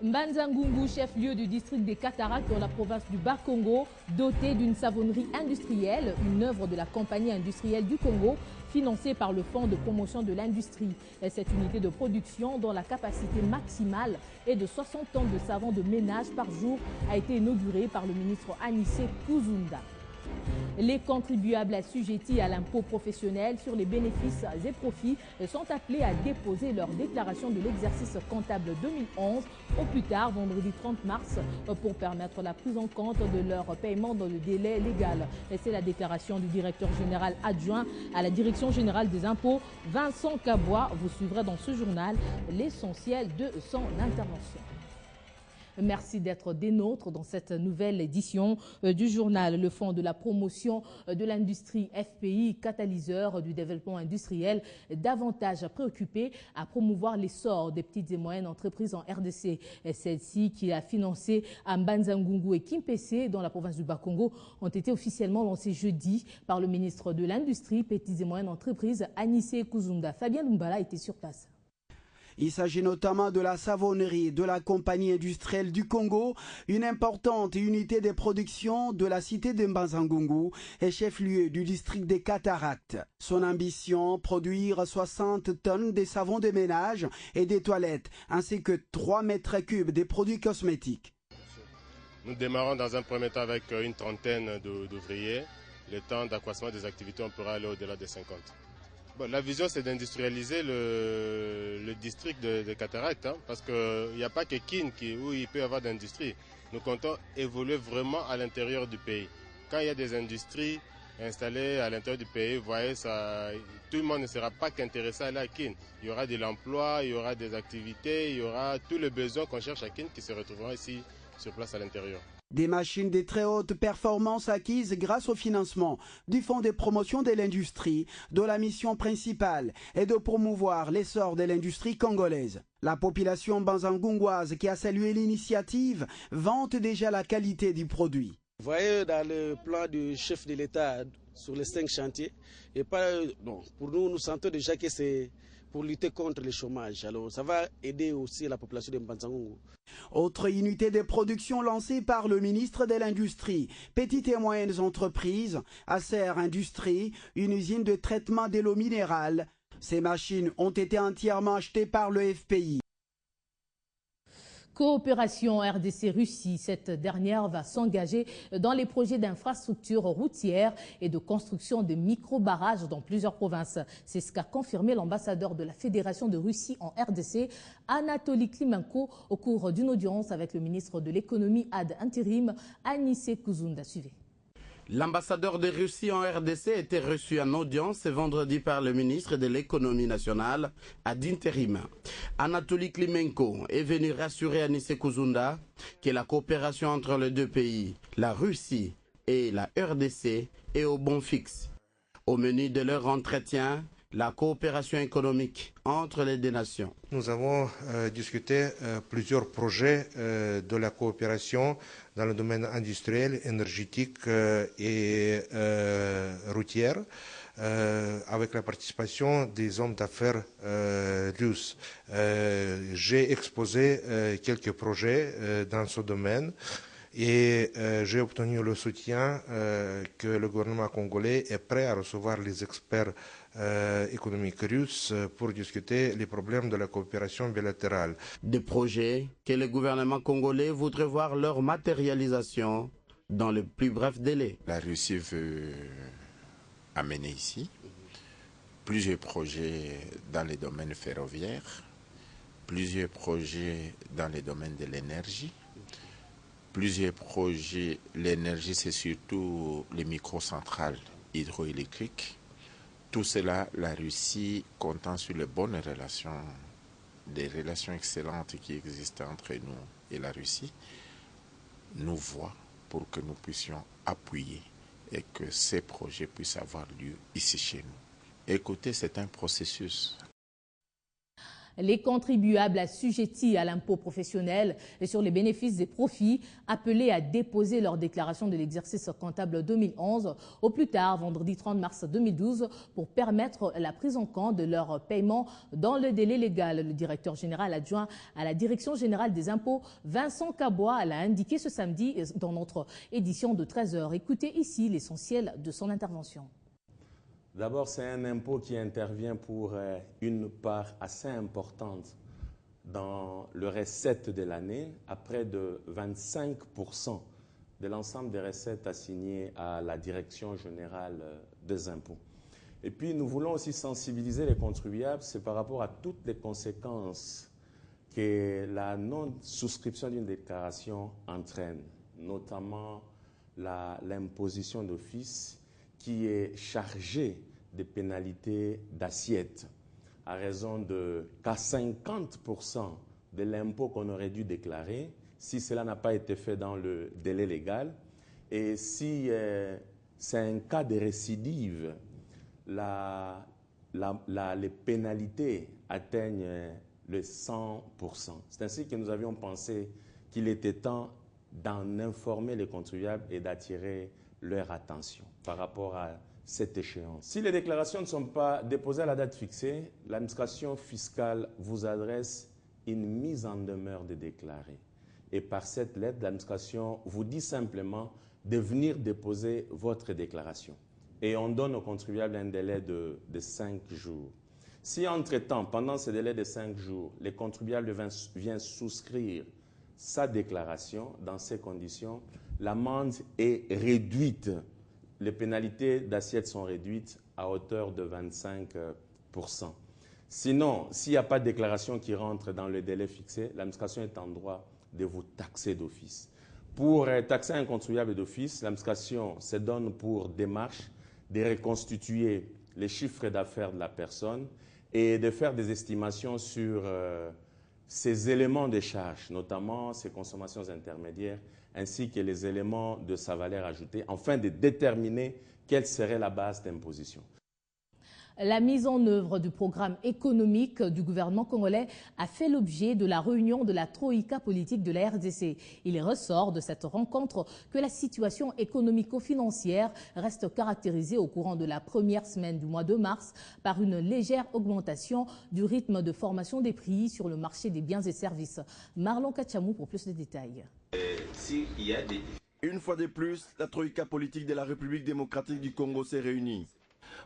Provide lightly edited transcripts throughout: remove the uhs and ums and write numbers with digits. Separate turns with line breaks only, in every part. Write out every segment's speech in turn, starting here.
Mbanza-Ngungu, chef-lieu du district des Cataractes dans la province du Bas-Congo, doté d'une savonnerie industrielle, une œuvre de la compagnie industrielle du Congo, financée par le Fonds de promotion de l'industrie. Cette unité de production, dont la capacité maximale est de 60 tonnes de savon de ménage par jour, a été inaugurée par le ministre Anissé Kuzunda. Les contribuables assujettis à l'impôt professionnel sur les bénéfices et profits sont appelés à déposer leur déclaration de l'exercice comptable 2011 au plus tard vendredi 30 mars pour permettre la prise en compte de leur paiement dans le délai légal. C'est la déclaration du directeur général adjoint à la Direction générale des impôts, Vincent Kabois. Vous suivrez dans ce journal l'essentiel de son intervention. Merci d'être des nôtres dans cette nouvelle édition du journal. Le Fonds de la promotion de l'industrie FPI, catalyseur du développement industriel, davantage préoccupé à promouvoir l'essor des petites et moyennes entreprises en RDC. Celles-ci, qui a financé à Mbanza-Ngungu et Kimpese dans la province du Bas-Congo, ont été officiellement lancées jeudi par le ministre de l'Industrie, Petites et moyennes entreprises, Anissé Kuzunda. Fabien Lumbala était sur place.
Il s'agit notamment de la savonnerie de la compagnie industrielle du Congo, une importante unité de production de la cité de Mbanza-Ngungu et chef-lieu du district des Cataractes. Son ambition, produire 60 tonnes de savons de ménage et des toilettes, ainsi que 3 mètres cubes de produits cosmétiques.
Nous démarrons dans un premier temps avec une trentaine d'ouvriers. Le temps d'accroissement des activités, on pourra aller au-delà de 50. Bon, la vision, c'est d'industrialiser le district de Cataractes, parce qu'il n'y a pas que Kin où il peut y avoir d'industrie. Nous comptons évoluer vraiment à l'intérieur du pays. Quand il y a des industries installées à l'intérieur du pays, vous voyez, tout le monde ne sera pas qu'intéressé à aller à Kin. Il y aura de l'emploi, il y aura des activités, il y aura tous les besoins qu'on cherche à Kin qui se retrouveront ici sur place à l'intérieur.
Des machines de très haute performance acquises grâce au financement du Fonds de promotion de l'industrie, dont la mission principale est de promouvoir l'essor de l'industrie congolaise. La population banzangungoise qui a salué l'initiative vante déjà la qualité du produit.
Vous voyez dans le plan du chef de l'État sur les 5 chantiers, et pour nous, nous sentons déjà que c'est pour lutter contre le chômage. Alors ça va aider aussi la population de Mbanza-Ngungu.
Autre unité de production lancée par le ministre de l'Industrie, Petites et moyennes entreprises, Acer Industrie, une usine de traitement de l'eau minérale. Ces machines ont été entièrement achetées par le FPI.
Coopération RDC-Russie, cette dernière va s'engager dans les projets d'infrastructures routières et de construction de micro-barrages dans plusieurs provinces. C'est ce qu'a confirmé l'ambassadeur de la Fédération de Russie en RDC, Anatoly Klimenko, au cours d'une audience avec le ministre de l'économie ad intérim, Anissé Kuzunda. Suivez.
L'ambassadeur de Russie en RDC était reçu en audience ce vendredi par le ministre de l'économie nationale ad intérim. Anatoly Klimenko est venu rassurer Anissé Kuzunda que la coopération entre les deux pays, la Russie et la RDC, est au bon fixe. Au menu de leur entretien, la coopération économique entre les deux nations.
Nous avons discuté plusieurs projets de la coopération dans le domaine industriel, énergétique et routier, avec la participation des hommes d'affaires russes. J'ai exposé quelques projets dans ce domaine. Et j'ai obtenu le soutien que le gouvernement congolais est prêt à recevoir les experts économiques russes pour discuter les problèmes de la coopération bilatérale.
Des projets que le gouvernement congolais voudrait voir leur matérialisation dans le plus bref délai.
La Russie veut amener ici plusieurs projets dans les domaines ferroviaires, plusieurs projets dans les domaines de l'énergie. Plusieurs projets, l'énergie c'est surtout les microcentrales hydroélectriques. Tout cela, la Russie, comptant sur les bonnes relations, des relations excellentes qui existent entre nous et la Russie, nous voit pour que nous puissions appuyer et que ces projets puissent avoir lieu ici chez nous. Écoutez, c'est un processus.
Les contribuables assujettis à l'impôt professionnel et sur les bénéfices et profits appelés à déposer leur déclaration de l'exercice comptable 2011 au plus tard vendredi 30 mars 2012 pour permettre la prise en compte de leur paiement dans le délai légal. Le directeur général adjoint à la Direction générale des impôts, Vincent Cabois, l'a indiqué ce samedi dans notre édition de 13h. Écoutez ici l'essentiel de son intervention.
D'abord, c'est un impôt qui intervient pour une part assez importante dans le recette de l'année, à près de 25% de l'ensemble des recettes assignées à la Direction générale des impôts. Et puis, nous voulons aussi sensibiliser les contribuables, c'est par rapport à toutes les conséquences que la non-souscription d'une déclaration entraîne, notamment l'imposition d'office qui est chargée des pénalités d'assiette à raison qu'à 50% de l'impôt qu'on aurait dû déclarer si cela n'a pas été fait dans le délai légal. Et si c'est un cas de récidive, les pénalités atteignent le 100%. C'est ainsi que nous avions pensé qu'il était temps d'en informer les contribuables et d'attirer leur attention par rapport à cette échéance. Si les déclarations ne sont pas déposées à la date fixée, l'administration fiscale vous adresse une mise en demeure de déclarer. Et par cette lettre, l'administration vous dit simplement de venir déposer votre déclaration. Et on donne aux contribuables un délai de 5 jours. Si entre-temps, pendant ce délai de 5 jours, les contribuables viennent souscrire sa déclaration dans ces conditions, l'amende est réduite. Les pénalités d'assiette sont réduites à hauteur de 25%. Sinon, s'il n'y a pas de déclaration qui rentre dans le délai fixé, l'administration est en droit de vous taxer d'office. Pour taxer un contribuable d'office, l'administration se donne pour démarche de reconstituer les chiffres d'affaires de la personne et de faire des estimations sur ces éléments de charge, notamment ses consommations intermédiaires, ainsi que les éléments de sa valeur ajoutée, afin de déterminer quelle serait la base d'imposition.
La mise en œuvre du programme économique du gouvernement congolais a fait l'objet de la réunion de la Troïka politique de la RDC. Il ressort de cette rencontre que la situation économico-financière reste caractérisée au courant de la première semaine du mois de mars par une légère augmentation du rythme de formation des prix sur le marché des biens et services. Marlon Kachamou pour plus de détails.
Une fois de plus, la Troïka politique de la République démocratique du Congo s'est réunie.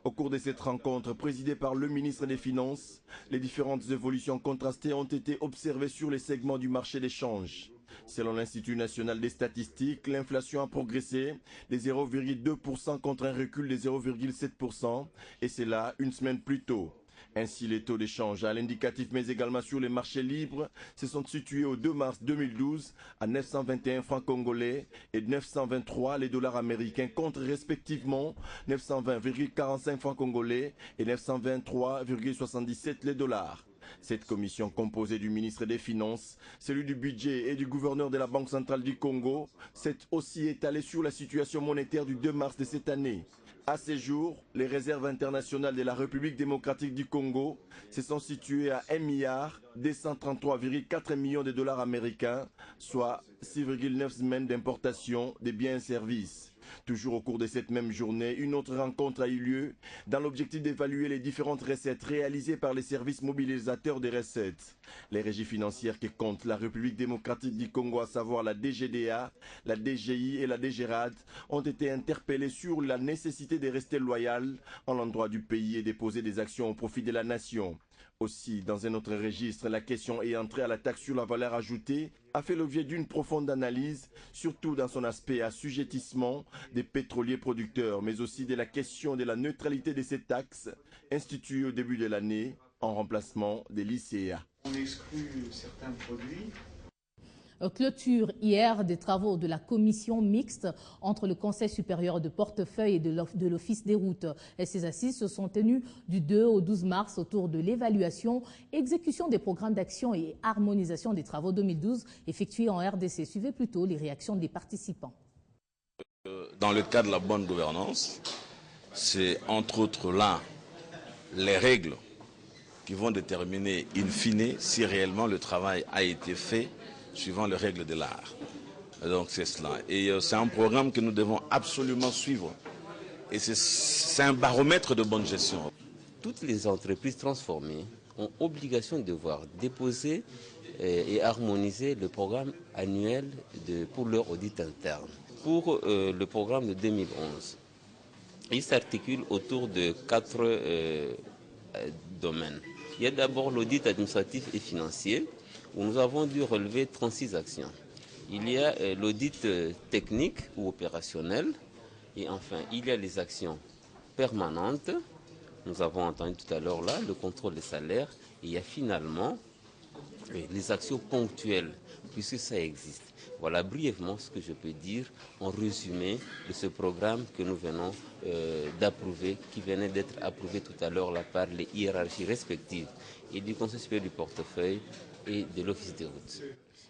Au cours de cette rencontre présidée par le ministre des Finances, les différentes évolutions contrastées ont été observées sur les segments du marché des changes. Selon l'Institut national des statistiques, l'inflation a progressé de 0,2% contre un recul de 0,7%, et c'est là une semaine plus tôt. Ainsi, les taux d'échange à l'indicatif, mais également sur les marchés libres, se sont situés au 2 mars 2012 à 921 francs congolais et 923 les dollars américains, contre respectivement 920,45 francs congolais et 923,77 les dollars. Cette commission composée du ministre des Finances, celui du budget et du gouverneur de la Banque centrale du Congo s'est aussi étalée sur la situation monétaire du 2 mars de cette année. À ces jours, les réserves internationales de la République démocratique du Congo se sont situées à 1,233,4 milliards de dollars américains, soit 6,9 semaines d'importation des biens et services. Toujours au cours de cette même journée, une autre rencontre a eu lieu dans l'objectif d'évaluer les différentes recettes réalisées par les services mobilisateurs des recettes. Les régies financières que compte la République démocratique du Congo, à savoir la DGDA, la DGI et la DGRAD, ont été interpellées sur la nécessité de rester loyales en l'endroit du pays et de poser des actions au profit de la nation. Aussi, dans un autre registre, la question ayant trait à la taxe sur la valeur ajoutée a fait l'objet d'une profonde analyse, surtout dans son aspect assujettissement des pétroliers producteurs, mais aussi de la question de la neutralité de ces taxes instituées au début de l'année en remplacement des l'ICA.
On exclut certains produits.
Clôture hier des travaux de la commission mixte entre le Conseil supérieur de portefeuille et de l'Office des routes. Et ces assises se sont tenues du 2 au 12 mars autour de l'évaluation, exécution des programmes d'action et harmonisation des travaux 2012 effectués en RDC. Suivez plutôt les réactions des participants.
Dans le cadre de la bonne gouvernance, c'est entre autres là les règles qui vont déterminer in fine si réellement le travail a été fait suivant les règles de l'art. Donc c'est cela. Et c'est un programme que nous devons absolument suivre. Et c'est un baromètre de bonne gestion.
Toutes les entreprises transformées ont obligation de devoir déposer et harmoniser le programme annuel pour leur audit interne. Pour le programme de 2011, il s'articule autour de 4 domaines. Il y a d'abord l'audit administratif et financier, où nous avons dû relever 36 actions. Il y a l'audit technique ou opérationnel, et enfin, il y a les actions permanentes. Nous avons entendu tout à l'heure là le contrôle des salaires, et il y a finalement les actions ponctuelles, puisque ça existe. Voilà brièvement ce que je peux dire en résumé de ce programme que nous venons d'approuver, qui venait d'être approuvé tout à l'heure là par les hiérarchies respectives et du Conseil supérieur du portefeuille et de l'Office des routes.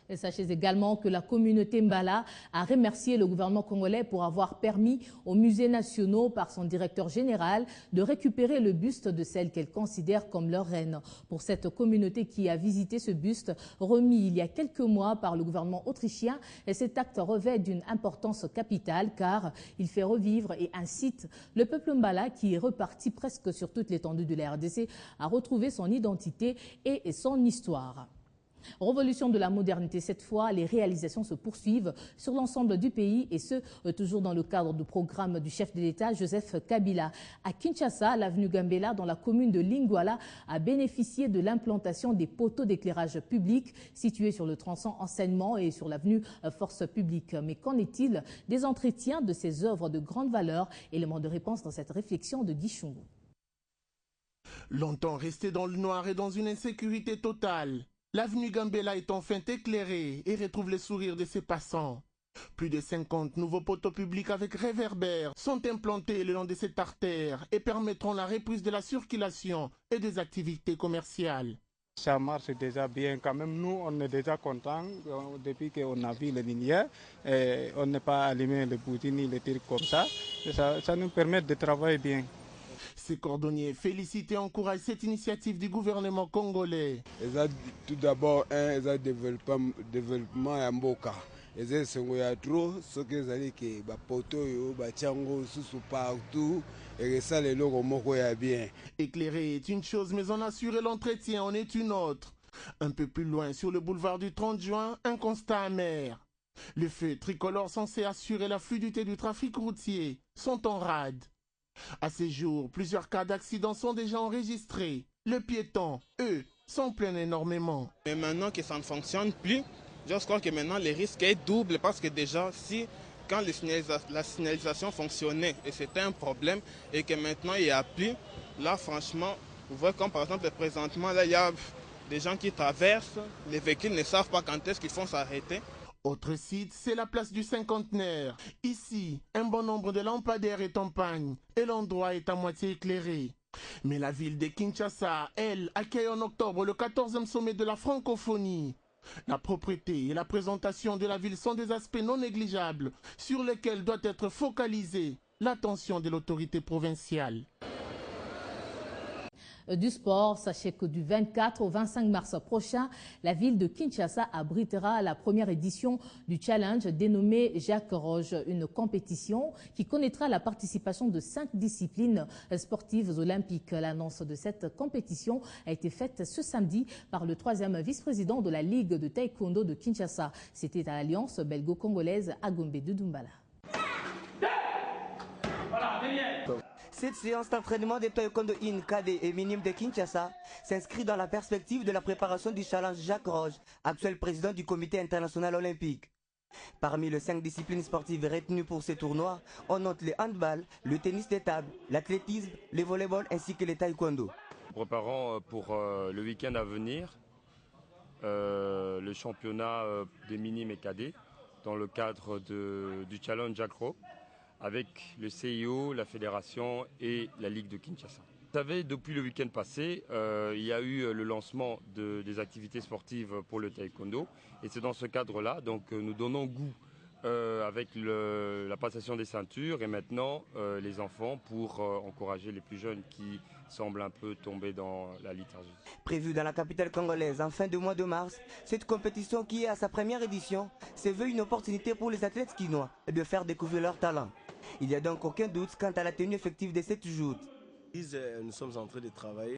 Et sachez également que la communauté Mbala a remercié le gouvernement congolais pour avoir permis aux musées nationaux, par son directeur général, de récupérer le buste de celle qu'elle considère comme leur reine. Pour cette communauté qui a visité ce buste, remis il y a quelques mois par le gouvernement autrichien, et cet acte revêt d'une importance capitale car il fait revivre et incite le peuple Mbala, qui est reparti presque sur toute l'étendue de la RDC, à retrouver son identité et son histoire. Révolution de la modernité, cette fois, les réalisations se poursuivent sur l'ensemble du pays et ce, toujours dans le cadre du programme du chef de l'État, Joseph Kabila. À Kinshasa, l'avenue Gambela, dans la commune de Lingwala, a bénéficié de l'implantation des poteaux d'éclairage public situés sur le tronçon enseignement et sur l'avenue Force publique. Mais qu'en est-il des entretiens de ces œuvres de grande valeur? Élément de réponse dans cette réflexion de Guy Chungu.
Longtemps resté dans le noir et dans une insécurité totale, l'avenue Gambela est enfin éclairée et retrouve les sourires de ses passants. Plus de 50 nouveaux poteaux publics avec réverbères sont implantés le long de cette artère et permettront la reprise de la circulation et des activités commerciales.
Ça marche déjà bien quand même. Nous, on est déjà contents depuis qu'on a vu les lumières. On n'est pas allumé les boutines ni les tirs comme ça. Ça nous permet de travailler bien.
Ces cordonniers félicitent et encouragent cette initiative du gouvernement congolais.
Tout d'abord, un développement à Mboka. Et c'est trop ce que vous allez que poto bachango sous partout et ça les logos moko ya bien.
Éclairer est une chose, mais en assurer l'entretien en est une autre. Un peu plus loin, sur le boulevard du 30 juin, un constat amer. Les feux tricolores censés assurer la fluidité du trafic routier sont en rade. À ces jours, plusieurs cas d'accidents sont déjà enregistrés. Les piétons, eux, s'en plaignent énormément.
Mais maintenant que ça ne fonctionne plus, je crois que maintenant les risques est double parce que déjà, quand la signalisation fonctionnait et c'était un problème et que maintenant il n'y a plus, là franchement, vous voyez comme par exemple présentement, là il y a des gens qui traversent, les véhicules ne savent pas quand est-ce qu'ils font s'arrêter.
Autre site, c'est la place du Cinquantenaire. Ici, un bon nombre de lampadaires est en panne et l'endroit est à moitié éclairé. Mais la ville de Kinshasa, elle, accueille en octobre le 14e sommet de la francophonie. La propreté et la présentation de la ville sont des aspects non négligeables sur lesquels doit être focalisée l'attention de l'autorité provinciale.
Du sport, sachez que du 24 au 25 mars prochain, la ville de Kinshasa abritera la première édition du challenge dénommé Jacques Roche, une compétition qui connaîtra la participation de 5 disciplines sportives olympiques. L'annonce de cette compétition a été faite ce samedi par le 3e vice-président de la Ligue de taekwondo de Kinshasa. C'était à l'Alliance belgo-congolaise à Gombe de Doumbala.
Cette séance d'entraînement des taekwondo in cadet et minime de Kinshasa s'inscrit dans la perspective de la préparation du challenge Jacques Roche, actuel président du comité international olympique. Parmi les 5 disciplines sportives retenues pour ces tournois, on note le handball, le tennis de table, l'athlétisme, le volleyball ainsi que le taekwondo.
Nous préparons pour le week-end à venir le championnat des minimes et cadets dans le cadre du challenge Jacques Roche, avec le CIO, la fédération et la Ligue de Kinshasa. Vous savez, depuis le week-end passé, il y a eu le lancement des activités sportives pour le taekwondo. Et c'est dans ce cadre-là, donc nous donnons goût avec la passation des ceintures et maintenant les enfants pour encourager les plus jeunes qui semble un peu tomber dans la liturgie.
Prévue dans la capitale congolaise en fin de mois de mars, cette compétition qui est à sa première édition se veut une opportunité pour les athlètes kinois de faire découvrir leur talent. Il n'y a donc aucun doute quant à la tenue effective de cette joute.
Nous sommes en train de travailler